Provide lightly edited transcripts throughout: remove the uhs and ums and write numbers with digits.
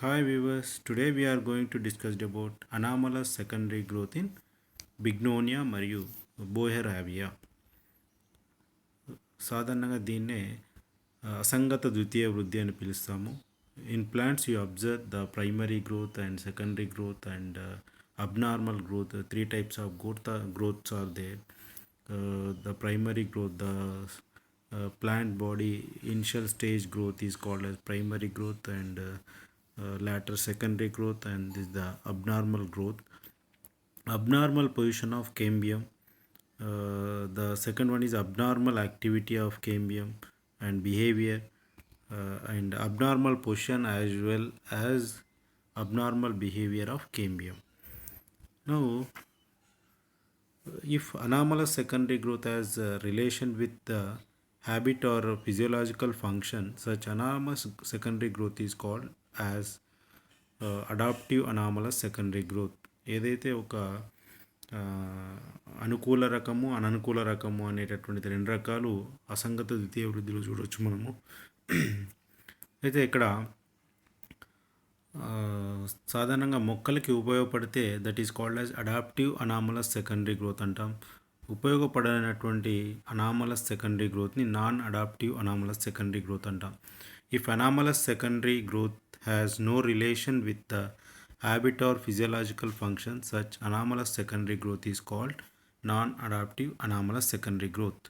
Hi viewers, today we are going to discuss about anomalous secondary growth in బిగ్నోనియా మరియు బోహెర్ హ్యావియా. సాధారణంగా దీన్నే అసంగత ద్వితీయ వృద్ధి అని పిలుస్తాము. In plants you observe the primary growth and secondary growth and abnormal growth. Three types of growths are there. The primary growth, the plant body initial stage growth is called as primary growth, and later secondary growth, and this is the abnormal growth. Abnormal position of cambium. The second one is abnormal activity of cambium and behavior, and abnormal position as well as abnormal behavior of cambium. Now, if anomalous secondary growth has a relation with the habit or physiological function, such anomalous secondary growth is called as adaptive anomalous secondary growth. ఏదైతే ఒక అనుకూల రకము అననుకూల రకము అనేటటువంటి రెండు రకాలు అసంగత ద్వితీయ వృద్ధిలో చూడవచ్చు మనము. అయితే ఇక్కడ సాధారణంగా మొక్కలకి ఉపయోగపడితే that is called as adaptive anomalous secondary growth అంటాం. ఉపయోగపడనటువంటి అనామలస్ సెకండరీ గ్రోత్ని non adaptive anomalous secondary growth అంటాం. If anomalous secondary growth has no relation with the habit or physiological function, such anomalous secondary growth is called non-adaptive anomalous secondary growth.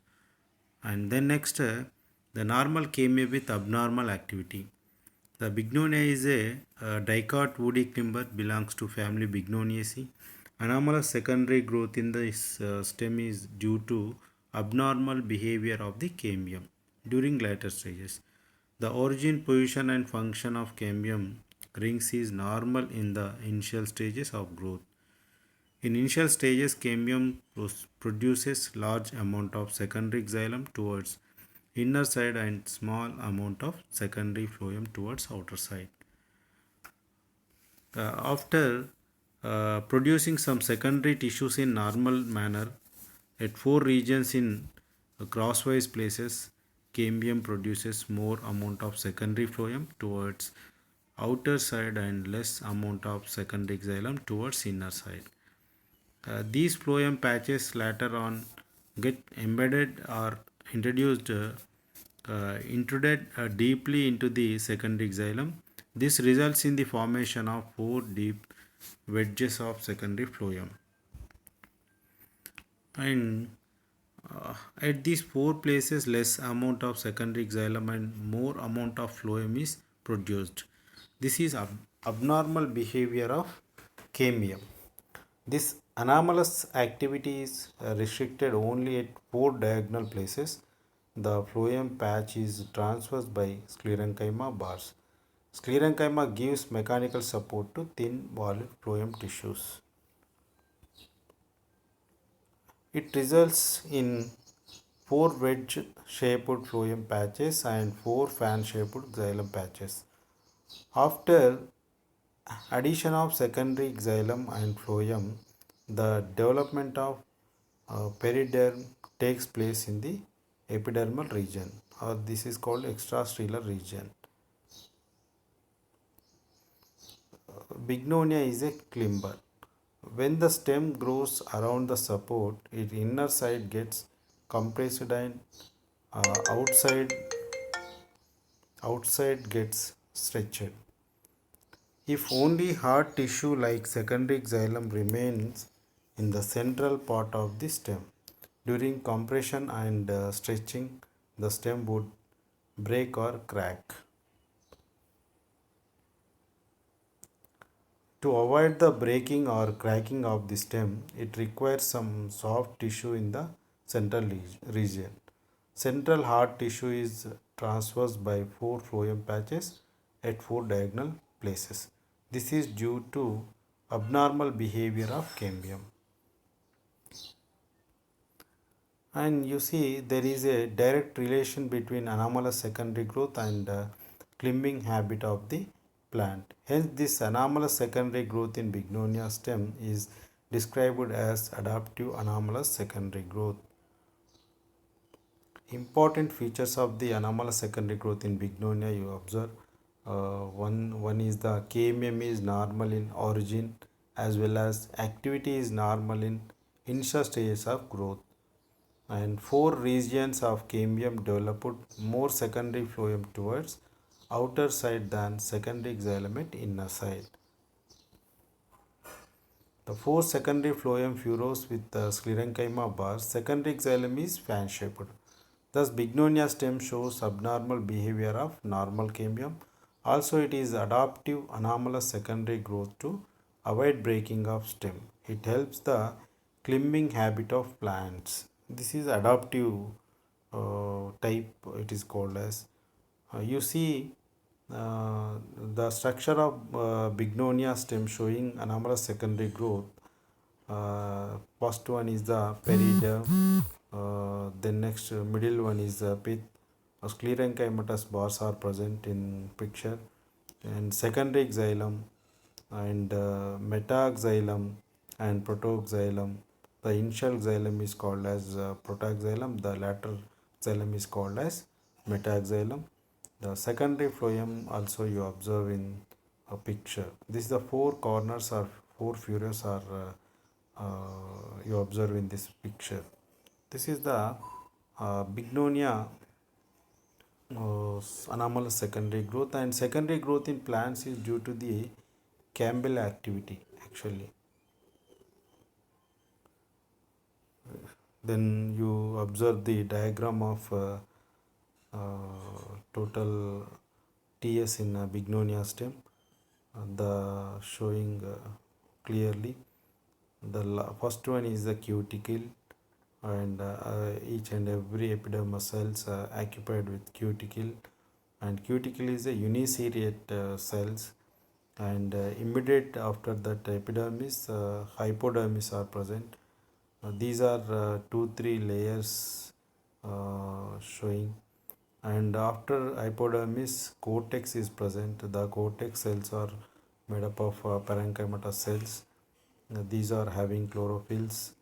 And then next, the normal came with abnormal activity. The Bignonia is a dicot woody climber, belongs to family Bignoniaceae. Anomalous secondary growth in the stem is due to abnormal behavior of the cambium during later stages. The origin, position and function of cambium rings is normal in the initial stages of growth. In initial stages, cambium produces large amount of secondary xylem towards inner side and small amount of secondary phloem towards outer side. After producing some secondary tissues in normal manner at four regions in crosswise places, cambium produces more amount of secondary phloem towards outer side and less amount of secondary xylem towards inner side. These phloem patches later on get embedded or introduced deeply into the secondary xylem. This results in the formation of four deep wedges of secondary phloem. And at these four places, less amount of secondary xylem and more amount of phloem is produced. This is abnormal behavior of cambium. This anomalous activity is restricted only at four diagonal places. The phloem patch is transversed by sclerenchyma bars. Sclerenchyma gives mechanical support to thin walled phloem tissues. It results in four wedge-shaped phloem patches and four fan-shaped xylem patches. After addition of secondary xylem and phloem, the development of periderm takes place in the epidermal region, or this is called extracellular region. Bignonia is a climber. When the stem grows around the support, its inner side gets compressed and outside gets stretched. If only hard tissue like secondary xylem remains in the central part of the stem, during compression and stretching, the stem would break or crack. To avoid the breaking or cracking of the stem, it requires some soft tissue in the central region. Central hard tissue is transversed by four phloem patches at four diagonal places. This is due to abnormal behavior of cambium. And you see, there is a direct relation between anomalous secondary growth and climbing habit of the plant. Hence, this anomalous secondary growth in Bignonia stem is described as adaptive anomalous secondary growth. Important features of the anomalous secondary growth in Bignonia you observe. One is the KMM is normal in origin as well as activity is normal in initial stages of growth. And four regions of KMM developed more secondary phloem towards outer side than secondary xylem at inner side. The four secondary phloem furrows with the sclerenchyma bars, secondary xylem is fan shaped. Thus, Bignonia stem shows abnormal behavior of normal cambium. Also, it is adaptive anomalous secondary growth to avoid breaking of stem. It helps the climbing habit of plants. This is adaptive type. It is called as. You see the structure of Bignonia stem showing anomalous secondary growth. First one is the periderm, then next middle one is the pith. Sclerenchymatous bars are present in picture, and secondary xylem and metaxylem and protoxylem. The initial xylem is called as protoxylem. The lateral xylem is called as metaxylem. The secondary phloem also you observe in a picture. This is the four corners or four furrows are you observe in this picture. This is the Bignonia anomalous secondary growth, and secondary growth in plants is due to the Campbell activity actually. Then you observe the diagram of total TS in Bignonia stem, the showing clearly. The first one is the cuticle, and each and every epidermal cells are occupied with cuticle, and cuticle is a uniseriate cells, and immediate after that epidermis, hypodermis are present. These are 2-3 layers showing, and after hypodermis cortex is present. The cortex cells are made up of parenchymatous cells. These are having chlorophylls,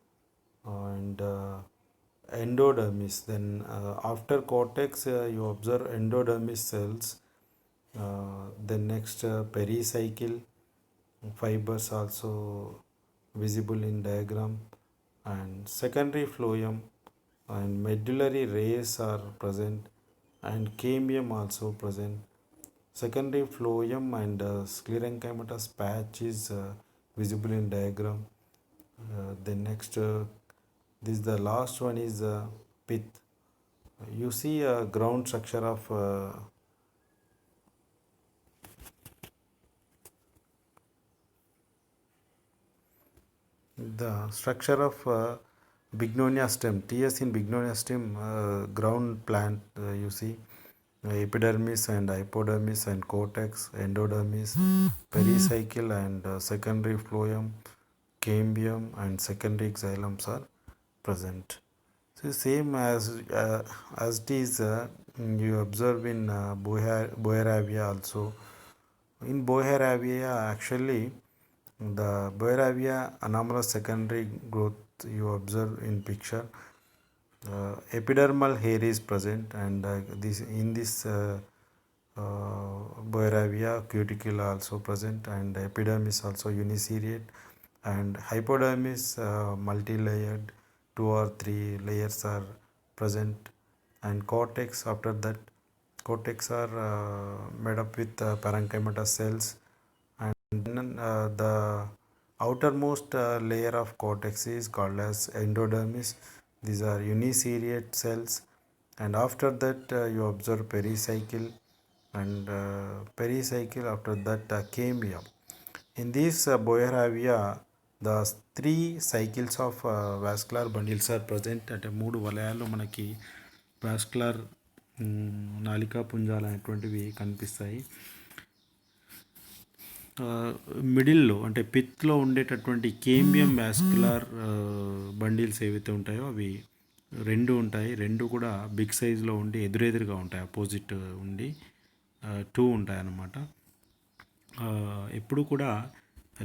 and endodermis. Then after cortex you observe endodermis cells. Then next pericycle fibers also visible in diagram, and secondary phloem and medullary rays are present, and cambium also present. Secondary phloem and sclerenchymatous patch is visible in diagram. Then next this the last one is pith. You see a ground structure of the structure of Bignonia stem. TS in Bignonia stem ground plant, you see epidermis and hypodermis and cortex, endodermis, pericycle and secondary phloem, cambium and secondary xylems are present. So same as it is you observe in Boerhaavia also. In Boerhaavia actually the Boerhaavia anomalous secondary growth you observe in picture. Epidermal hair is present, and this Boerhaavia cuticle also present, and epidermis also uniseriate, and hypodermis multi-layered, 2 or 3 layers are present, and cortex after that cortex are made up with parenchymatous cells, and then the outermost layer of cortex is called as endodermis. These are uniseriate cells, and after that you observe pericycle, and pericycle after that cambium. In this Boerhaavia, the 3 cycles of vascular bundles are present. అంటే 3 వలయాలు మనకి vascular నాళికా పుంజాలు అనేటువంటివి కనిపిస్తాయి. మిడిల్లో అంటే పిత్లో ఉండేటటువంటి cambium vascular bundles ఏవైతే ఉంటాయో అవి 2 ఉంటాయి. 2 కూడా బిగ్ సైజులో ఉండి ఎదురెదురుగా ఉంటాయి, అపోజిట్ ఉండి 2 ఉంటాయి అన్నమాట. ఎప్పుడు కూడా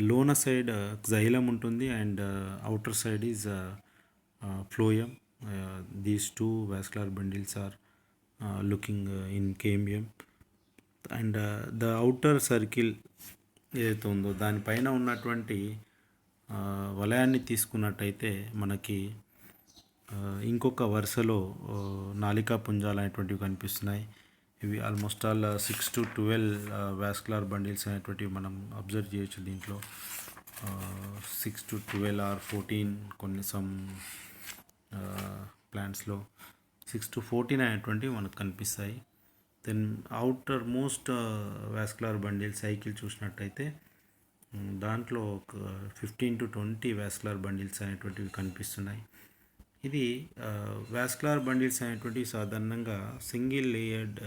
లోన సైడ్ xylem ఉంటుంది, and outer side is phloem. These 2 vascular bundles are looking in cambium. And the outer circle ఏదైతే ఉందో దానిపైన ఉన్నటువంటి వలయాన్ని తీసుకున్నట్టయితే మనకి ఇంకొక వరుసలో నాలికా పుంజాలు అనేటువంటివి కనిపిస్తున్నాయి. ఇవి almost all 6 to 12 vascular bundles అనేటువంటివి మనం అబ్జర్వ్ చేయొచ్చు దీంట్లో. 6 to 12 ఆర్ 14 కొన్ని సమ్ ప్లాంట్స్లో 6 to 14 అనేటువంటివి మనకు కనిపిస్తాయి. Then outermost vascular bundle cycle చూసినట్టయితే దాంట్లో ఒక 15 to 20 వాస్కులర్ బండిల్స్ అనేటువంటివి కనిపిస్తున్నాయి. ఇది వాస్కులర్ బండిల్స్ అనేటువంటివి సాధారణంగా సింగిల్ లేయర్డ్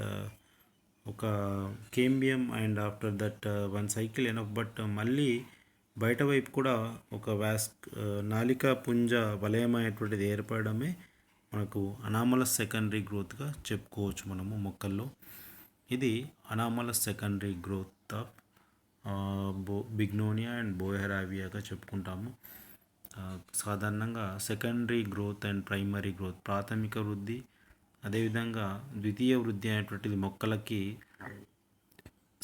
ఒక cambium and after that one cycle enough. But మళ్ళీ బయట వైపు కూడా ఒక నాలికా పుంజ వలయం అనేటువంటిది ఏర్పడమే మనకు అనామలస్ సెకండరీ గ్రోత్గా చెప్పుకోవచ్చు మనము మొక్కల్లో. ఇది anomalous secondary growth of bignonia and బోహెరావియాగా చెప్పుకుంటాము. సాధారణంగా secondary growth and primary growth, ప్రాథమిక వృద్ధి అదేవిధంగా ద్వితీయ వృద్ధి అనేటువంటిది మొక్కలకి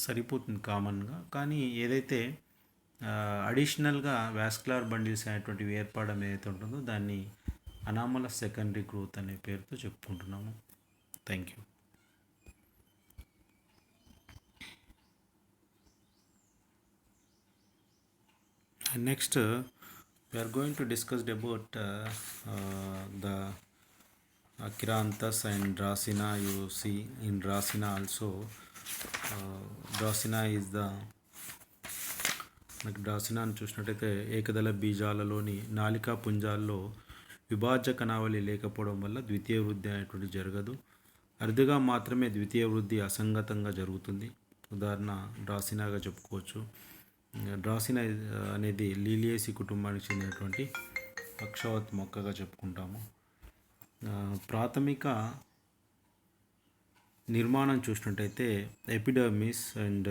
సరిపోతుంది కామన్గా. కానీ ఏదైతే అడిషనల్గా వాస్కులర్ బండిల్స్ అనేటువంటివి ఏర్పడడం ఏదైతే ఉంటుందో దాన్ని అనామలస్ సెకండరీ గ్రోత్ అనే పేరుతో చెప్పుకుంటున్నాము. Thank you. Next we are going to discuss about the Achranthus and Dracena. You see in Dracena also, Dracena is the మనకి డ్రాసినాను చూసినట్టయితే ఏకదళ బీజాలలోని నాలికా పుంజాల్లో విభాజ్య కణావళి లేకపోవడం వల్ల ద్వితీయ వృద్ధి అనేటువంటి జరగదు. అరుదుగా మాత్రమే ద్వితీయ వృద్ధి అసంగతంగా జరుగుతుంది. ఉదాహరణ డ్రాసినాగా చెప్పుకోవచ్చు. డ్రాసినా అనేది లీలియేసి కుటుంబానికి చెందినటువంటి అక్షవత్ మొక్కగా చెప్పుకుంటాము. ప్రాథమిక నిర్మాణం చూసినట్టయితే ఎపిడర్మిస్ అండ్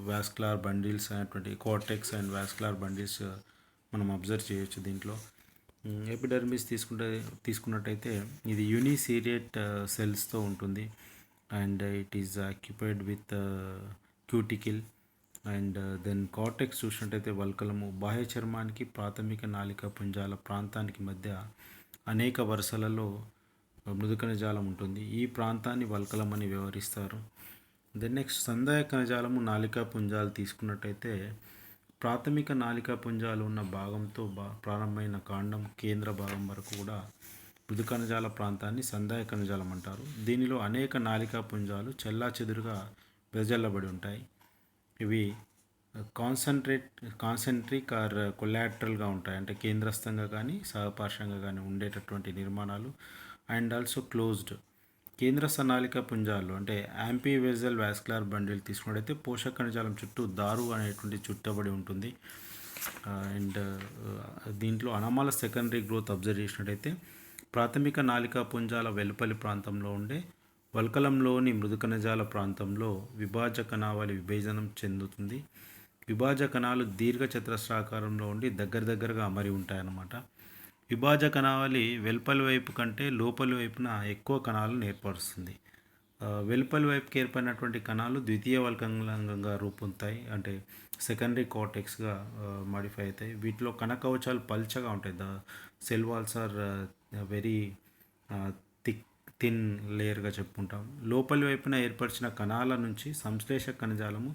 వాస్కులర్ బండిల్స్ అనేటువంటి కార్టెక్స్ అండ్ వాస్కులర్ బండిల్స్ మనం అబ్జర్వ్ చేయొచ్చు దీంట్లో. ఎపిడర్మిస్ తీసుకున్నట్టయితే ఇది యూనిసీరియట్ సెల్స్తో ఉంటుంది and it is occupied with cuticle. And then cortex చూసినట్టయితే వల్కలము. బాహ్య చర్మానికి ప్రాథమిక నాలికా పుంజాల ప్రాంతానికి మధ్య అనేక వరుసలలో మృదు కణజాలం ఉంటుంది. ఈ ప్రాంతాన్ని వల్కలం అని వ్యవహరిస్తారు. దెన్ నెక్స్ట్ సందాయ కణజాలము నాలికా పుంజాలు తీసుకున్నట్టయితే ప్రాథమిక నాలికా పుంజాలు ఉన్న భాగంతో ప్రారంభమైన కాండం కేంద్ర భాగం వరకు కూడా మృదు కణజాల ప్రాంతాన్ని సందాయ కణజాలం అంటారు. దీనిలో అనేక నాలికా పుంజాలు చెల్లాచెదురుగా వెదజల్లబడి ఉంటాయి. ఇవి కాన్సెంట్రిక్ ఆర్ కొలాటరల్గా ఉంటాయి, అంటే కేంద్రస్థంగా కానీ సహపార్శ్వంగా కానీ ఉండేటటువంటి నిర్మాణాలు. And also closed. కేంద్రస్థ నాలికా పుంజాలు అంటే యాంపీవెజల్ వాస్కులర్ బండిల్ తీసుకున్నట్టయితే పోషక కణజాలం చుట్టూ దారు అనేటువంటి చుట్టబడి ఉంటుంది. అండ్ దీంట్లో అనామలస్ సెకండరీ గ్రోత్ అబ్జర్వ్ చేసినట్టయితే ప్రాథమిక నాలికా పుంజాల వెలుపలి ప్రాంతంలో ఉండే వల్కలంలోని మృదు కణజాల ప్రాంతంలో విభాజ్య కణావళి విభజనం చెందుతుంది. విభాజ్య కణాలు దీర్ఘ చతురస్రాకారంలో ఉండి దగ్గరగా అమరి ఉంటాయన్నమాట. విభాజ్య కణావళి వెలుపలి వైపు కంటే లోపలి వైపున ఎక్కువ కణాలను ఏర్పరుస్తుంది. వెలుపలి వైపుకి ఏర్పడినటువంటి కణాలు ద్వితీయ వల్కలంగా రూపొందుతాయి, అంటే సెకండరీ కార్టెక్స్గా మాడిఫై అవుతాయి. వీటిలో కణ కవచాలు పల్చగా ఉంటాయి. The cell walls are very thin లేయర్గా చెప్పుకుంటాం. లోపలి వైపున ఏర్పరిచిన కణాల నుంచి సంశ్లేష కణజాలము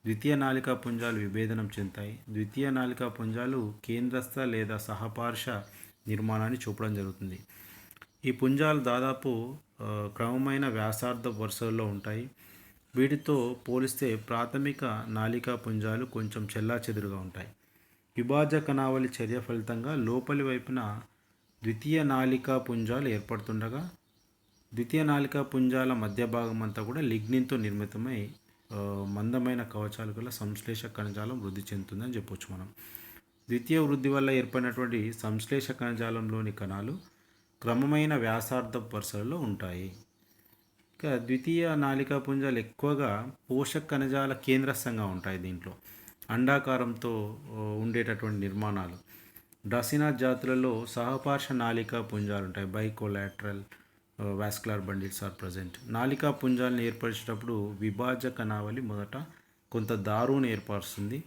ద్వితీయ నాలికా పుంజాలు విభేదనం చెందుతాయి. ద్వితీయ నాలికా పుంజాలు కేంద్రస్థ లేదా సహపార్ష నిర్మాణాన్ని చూపడం జరుగుతుంది. ఈ పుంజాలు దాదాపు క్రమమైన వ్యాసార్థ వరుసల్లో ఉంటాయి. వీటితో పోలిస్తే ప్రాథమిక నాలికా పుంజాలు కొంచెం చెల్లాచెదురుగా ఉంటాయి. విభాజ్య కణావళి చర్య ఫలితంగా లోపలి వైపున ద్వితీయ నాలికా పుంజాలు ఏర్పడుతుండగా ద్వితీయ నాలికా పుంజాల మధ్య భాగం అంతా కూడా లిగ్నిన్తో నిర్మితమై మందమైన కవచాలు గల సంశ్లేష కణజాలం వృద్ధి చెందుతుందని చెప్పొచ్చు మనం. ద్వితీయ వృద్ధి వల్ల ఏర్పడినటువంటి సంశ్లేష కణజాలంలోని కణాలు క్రమమైన వ్యాసార్థ వరుసలలో ఉంటాయి. ఇక ద్వితీయ నాలికా పుంజాలు ఎక్కువగా పోషక కణజాల కేంద్రస్థంగా ఉంటాయి. దీంట్లో అండాకారంతో ఉండేటటువంటి నిర్మాణాలు. డ్రాసినా జాతులలో సహపార్శ్వ నాలికా పుంజాలు ఉంటాయి, bicollateral. Vascular bundles are present. నాళికా పుంజాలను ఏర్పరిచేటప్పుడు విభాజక కణావళి మొదట కొంత దారువును ఏర్పరుస్తుంది.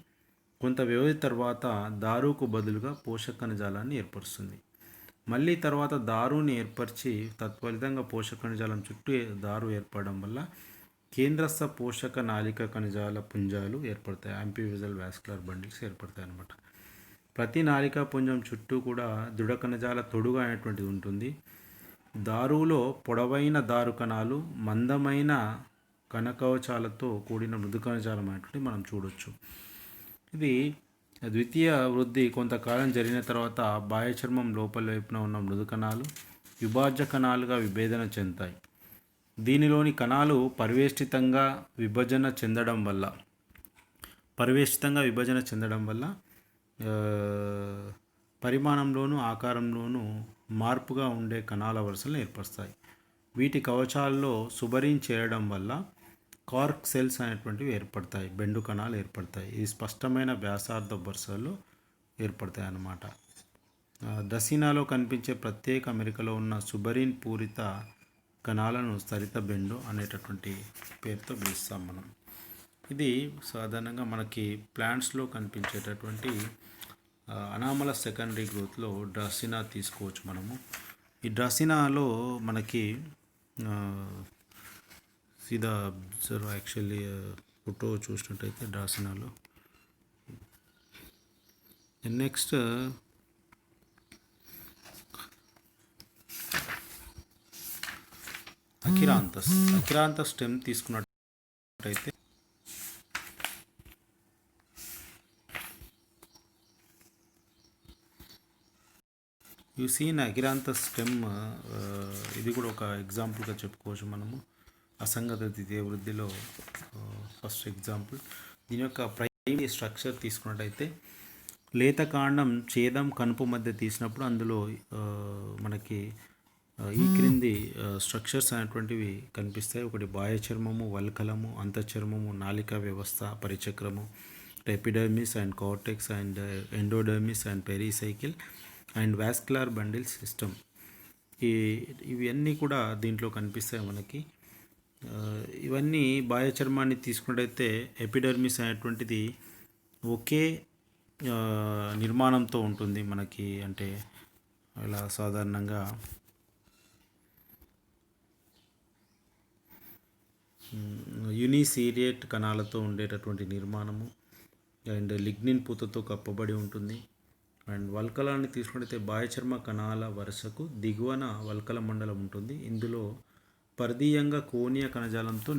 కొంత వ్యవధి తర్వాత దారువుకు బదులుగా పోషక కణజాలాన్ని ఏర్పరుస్తుంది. మళ్ళీ తర్వాత దారువుని ఏర్పరిచి తత్ఫలితంగా పోషక కణజాలం చుట్టూ దారు ఏర్పడడం వల్ల కేంద్రస్థ పోషక నాళిక కణజాల పుంజాలు ఏర్పడతాయి. యాంఫివిజల్ వాస్కులర్ బండిల్స్ ఏర్పడతాయి అన్నమాట. ప్రతి నాళికా పుంజం చుట్టూ కూడా దృఢ కణజాల తొడుగు అనేటువంటిది ఉంటుంది. దారువులో పొడవైన దారు కణాలు, మందమైన కణకవచాలతో కూడిన మృదు కణజాలం అనేటువంటి మనం చూడొచ్చు. ఇది ద్వితీయ వృద్ధి కొంతకాలం జరిగిన తర్వాత బాహ్య చర్మం లోపల వైపున ఉన్న మృదు కణాలు విభాజ్య కణాలుగా విభేదన చెందుతాయి. దీనిలోని కణాలు పరివేష్టితంగా విభజన చెందడం వల్ల పరిమాణంలోనూ ఆకారంలోనూ మార్పుగా ఉండే కణాల వరుసలను ఏర్పరుస్తాయి. వీటి కవచాల్లో సుబరిన్ చేరడం వల్ల కార్క్ సెల్స్ అనేటువంటివి ఏర్పడతాయి, బెండు కణాలు ఏర్పడతాయి. ఇది స్పష్టమైన వ్యాసార్థ వరుసలు ఏర్పడతాయి అన్నమాట. డ్రసీనాలో కనిపించే ప్రత్యేక అమెరికలో ఉన్న సుబరిన్ పూరిత కణాలను స్థరిత బెండు అనేటటువంటి పేరుతో పిలుస్తాం మనం. ఇది సాధారణంగా మనకి ప్లాంట్స్లో కనిపించేటటువంటి అనామలస్ సెకండరీ గ్రోత్లో డ్రసీనా తీసుకోవచ్చు మనము. ఈ డ్రసీనాలో మనకి సీదా అబ్జర్వ్ యాక్చువల్లీ ఫోటో చూసినట్టయితే డ్రసీనాలో నెక్స్ట్ అకిరాంతస్ స్టెమ్ తీసుకున్నట్టయితే యూ సీన్ అకిరాంతస్ స్టెమ్, ఇది కూడా ఒక ఎగ్జాంపుల్గా చెప్పుకోవచ్చు మనము. అసంగత ద్వితీయ వృద్ధిలో ఫస్ట్ ఎగ్జాంపుల్. దీని యొక్క ప్రైమరీ స్ట్రక్చర్ తీసుకున్నట్టయితే లేత కాండం ఛేదం కనుపు మధ్య తీసినప్పుడు అందులో మనకి ఈ క్రింది స్ట్రక్చర్స్ అనేటువంటివి కనిపిస్తాయి. ఒకటి బాహ్య చర్మము, వల్కలము, అంతఃచర్మము, నాళికా వ్యవస్థ, పరిచక్రము, epidermis and cortex and endodermis and pericycle and vascular bundle system. ఇవన్నీ కూడా దీంట్లో కనిపిస్తాయి మనకి. ఇవన్నీ బాహ్య చర్మాన్ని తీసుకున్నట్టయితే ఎపిడర్మిస్ అనేటువంటిది ఒకే నిర్మాణంతో ఉంటుంది మనకి. అంటే ఇలా సాధారణంగా యూనిసీరియేట్ కణాలతో ఉండేటటువంటి నిర్మాణము అండ్ లిగ్నిన్ పూతతో కప్పబడి ఉంటుంది. అండ్ వల్కలాన్ని తీసుకున్నట్టయితే బాహ్య చర్మ కణాల వరుసకు దిగువన వల్కల మండలం ఉంటుంది. ఇందులో పరిధీయంగా కోణీయ కణజాలంతో